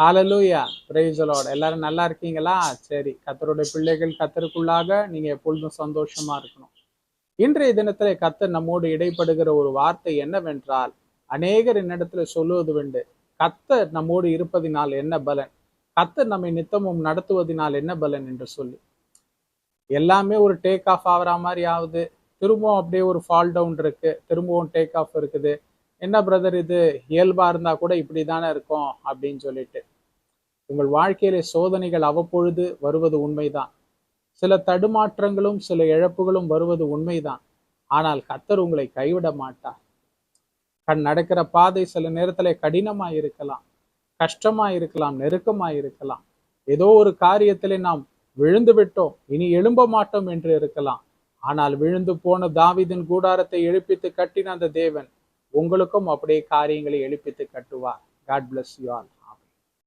Hallelujah, praise the Lord. எல்லாரும் நல்லா இருக்கீங்களா? சரி, கர்த்தருடைய பிள்ளைகள் கர்த்தருக்குள்ளாக நீங்க எப்பொழுதும் சந்தோஷமா இருக்கணும். இன்றைய தினத்திலே கர்த்தர் நம்மோடு இடைப்படுகிற ஒரு வார்த்தை என்னவென்றால், அநேகர் என்னிடத்துல சொல்லுவது உண்டு, கர்த்தர் நம்மோடு இருப்பதினால் என்ன பலன், கர்த்தர் நம்மை நித்தமும் நடத்துவதினால் என்ன பலன் என்று சொல்லி. எல்லாமே ஒரு டேக் ஆஃப் ஆகிற மாதிரி ஆகுது, திரும்பவும் அப்படியே ஒரு ஃபால் டவுன் இருக்கு, திரும்பவும் டேக் ஆஃப் இருக்குது. என்ன பிரதர் இது இயல்பா இருந்தா கூட இப்படிதானே இருக்கும் அப்படின்னு சொல்லிட்டு. உங்கள் வாழ்க்கையிலே சோதனைகள் அவ்வப்பொழுது வருவது உண்மைதான், சில தடுமாற்றங்களும் சில இழப்புகளும் வருவது உண்மைதான். ஆனால் கர்த்தர் உங்களை கைவிட மாட்டார். நடக்கிற பாதை சில நேரத்துல கடினமா இருக்கலாம், கஷ்டமா இருக்கலாம், நெருக்கமா இருக்கலாம். ஏதோ ஒரு காரியத்திலே நாம் விழுந்து விட்டோம், இனி எழும்ப மாட்டோம் என்று இருக்கலாம். ஆனால் விழுந்து போன தாவீதின் கூடாரத்தை எழுப்பித்து கட்டின அந்த தேவன் உங்களுக்கும் அப்படியே காரியங்களை எழுப்பித்து கட்டுவார். God bless you all.